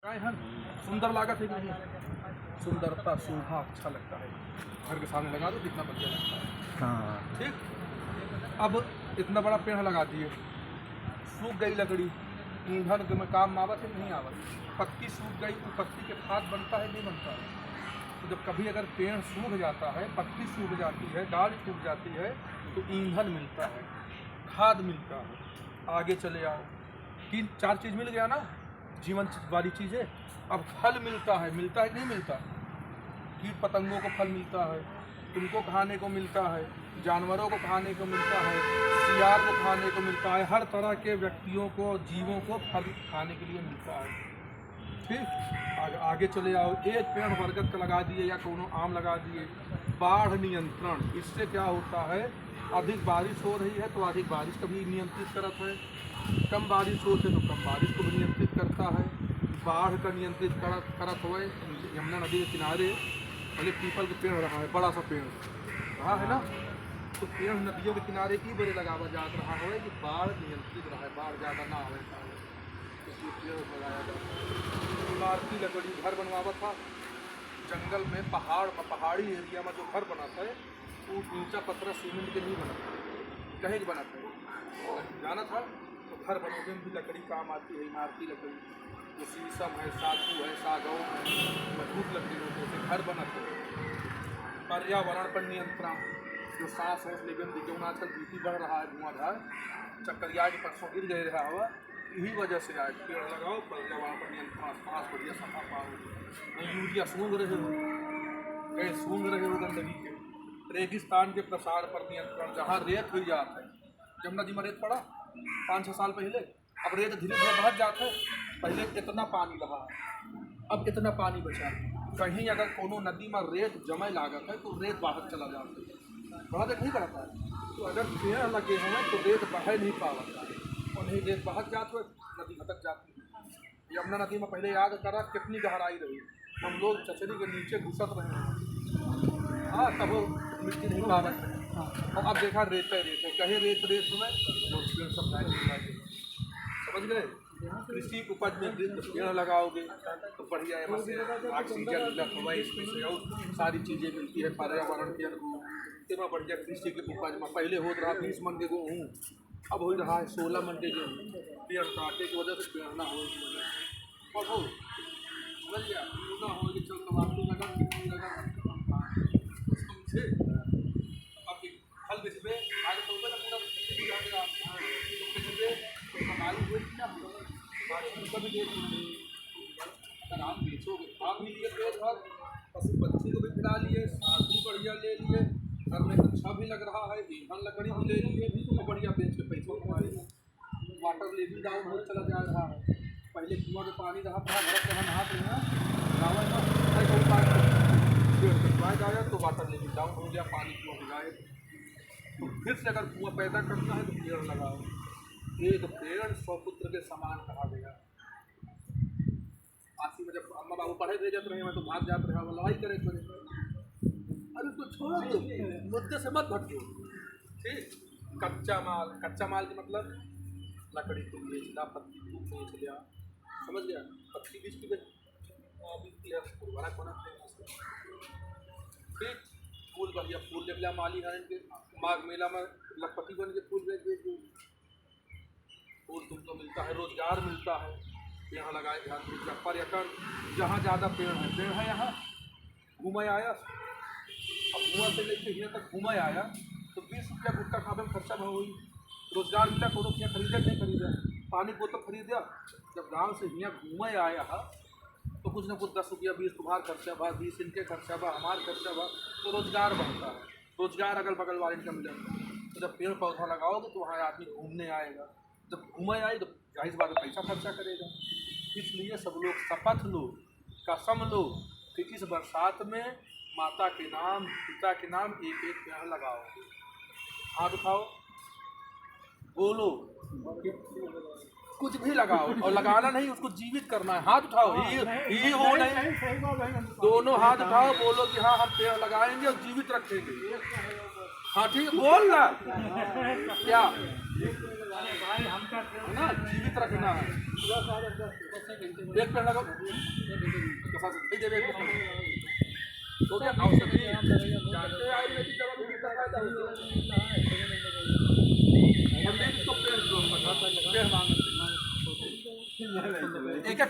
हर सुंदर लागत है कि नहीं? सुंदरता शोभा अच्छा लगता है। घर के सामने लगा दो कितना बढ़िया लगता है। हाँ। ठीक, अब इतना बड़ा पेड़ लगा दिए, सूख गई लकड़ी, ईंधन के में काम आवत है नहीं आवत? पत्ती सूख गई तो पत्ती के खाद बनता है नहीं बनता है? तो जब कभी अगर पेड़ सूख जाता है, पत्ती सूख जाती है, डाल सूख जाती है, तो ईंधन मिलता है, खाद मिलता है। आगे चले आओ, 3-4 चीज़ मिल गया ना, जीवन वाली चीज़ें। अब फल मिलता है कि नहीं मिलता? कीट पतंगों को फल मिलता है, तुमको खाने को मिलता है, जानवरों को खाने को मिलता है, सियार को खाने को मिलता है, हर तरह के व्यक्तियों को, जीवों को फल खाने के लिए मिलता है। ठीक, आगे चले आओ, एक पेड़ बरगद का लगा दिए या कोनो आम लगा दिए, बाढ़ नियंत्रण। इससे क्या होता है, अधिक बारिश हो रही है तो अधिक बारिश को भी नियंत्रित करता है, कम बारिश होते तो कम बारिश को भी नियंत्रित करता है, बाढ़ का नियंत्रित करत हुए। यमुना नदी के किनारे पहले पीपल के पेड़ रहा है, बड़ा सा पेड़ रहा है ना, तो पेड़ नदियों के किनारे की बड़े लगावा जात रहा है कि बाढ़ नियंत्रित रहा है, बाढ़ ज़्यादा ना आवे, इसलिए पेड़ लगाया जाता है। इमारती लकड़ी घर बनवावा था जंगल में, पहाड़ी एरिया में जो घर बनाता है वो ऊंचा पत्थर सीमेंट के नहीं बनाता, कहीं के बनाता है, जाना था। तो घर बनोगे में भी लकड़ी काम आती है, इमारती लकड़ी, जो शीशम है, साखू है, सागौन है, मजबूत लकड़ी होते हैं, घर बनाते हैं। पर्यावरण पर नियंत्रण, जो सांस है लेकिन जो आजकल बीपी बढ़ रहा है, धुआंधार चक्करिया के परसों गिर गए रहा हुआ, यही वजह से आज पेड़ लगाओ, पर्यावरण पर नियंत्रण, सांस बढ़िया सफा पाओ। यूरिया सूंघ रहे हो गंदगी के। रेगिस्तान के प्रसार पर नियंत्रण, जहाँ रेत हुई जात है, जमुना जी में रेत पड़ा 5-6 साल पहले, अब रेत धीरे धीरे बढ़ जाता है। पहले इतना पानी लगा, अब इतना पानी बचा। कहीं अगर कोनो नदी में रेत जमे लागत है तो रेत बाहर चला जाता है, बढ़ा नहीं बढ़ता है। तो अगर पेड़ लगे हुए तो रेत बह नहीं पाता है, और नहीं रेत बाहर जाते हुए नदी भटक जाती है। यमुना नदी में पहले याद करा कितनी गहराई रही, हम लोग चचरी के नीचे घुसत रहे हैं, हाँ, तब वो मिट्टी नहीं पावत है। और अब देखा रेत है, कहीं रेत में लोग पेड़ सब लाए, समझ गए? कृषि उपज में पेड़ लगाओगे तो बढ़िया है, से ऑक्सीजन मिलत हुआ, इसमें से और सारी चीज़ें मिलती है पर्यावरण के अनुकूल। इतना बढ़िया कृषि के उपज में पहले हो रहा 20 मन के गेहूँ, अब हो रहा है 16 मन के गेहूँ। पेड़ काटे की वजह से पेड़ ना हो, और हो समझ गया, ना हो कि चल तमाकू लगा, कितनी लगा, समझे? अब फल बेचबे आगे तो पूरा बेचबे तो कमाई हुई ना, कभी देख अगर आप बेचोगे, आप भी लिए पेड़ घर, पशु पक्षी को भी खिला लिए, साग भी बढ़िया ले लिए, घर में अच्छा भी लग रहा है, ईंधन लकड़ी भी ले लिए, तो बढ़िया बेच के पैसों कमाए। वाटर लेवल डाउन हो चला जा रहा है, पहले कुआं में पानी रहा था, घर से नहाते हैं गाँव में आया तो वाटर लेवल डाउन हो गया, पानी कुआं में जाए। तो फिर से अगर कुआं पैदा करना है तो पेड़ लगाओ। एक पेड़ 100 पुत्र के समान कहा गया। आसी में जब अम्मा बाबू पढ़े भेजत रहे, मैं तो भाग जात रहा, लड़ाई करे थे, अरे उसको छोड़ दो, मुद्दे से मत भटको। ठीक, कच्चा माल के मतलब लकड़ी तुम बेच ला, पत्ती तुम बेच लिया, समझ गया? पत्ती बीच की बड़ा कोना। ठीक, फूल बढ़िया फूल ले लिया, माली है इनके माघ मेला में लखपति बन के फूल बेच फूल तुमको मिलता है, रोजगार मिलता है। यहाँ लगाए ध्यान दीजिए, पर्यटन, जहाँ ज़्यादा पेड़ है यहाँ घूमे आया, अब धुआं से लेके यहाँ तक घूमे आया तो 20 रुपया गुटखा खाने में खर्चा हो, रोजगार मिला, कोनो यहाँ खरीदा नहीं खरीदा, पानी को तो खरीदा। जब गाँव से यहाँ घूमे आया तो कुछ ना कुछ 10 रुपया 20 तुम्हारा खर्चा बा, 20 इनके खर्चा बा, हमारा खर्चा बा, तो रोजगार बढ़ता है, रोजगार अगल बगल वाले इनका मिलेगा। तो जब पेड़ पौधा लगाओगे तो वहाँ आदमी घूमने आएगा, जब घूमे आए तो जाहिर बात पैसा खर्चा करेगा। इसलिए सब लोग शपथ लो, कसम लो कि इस बरसात में माता के नाम, पिता के नाम एक पेड़ लगाओ। हाथ उठाओ, बोलो, कुछ भी लगाओ, और लगाना नहीं, उसको जीवित करना है। हाथ उठाओ, ही हो नहीं, दोनों हाथ उठाओ, बोलो कि हाँ हम पेड़ लगाएंगे और जीवित रखेंगे। हाँ ठीक है, बोल ना क्या है ना, जीवित रखना है। एक पेड़ लगाओ तो क्या औषधि जानते हैं आयुर्वेदिक दवा में कितना फायदा होता है हम भी इसको पेड़ मांगते एक एक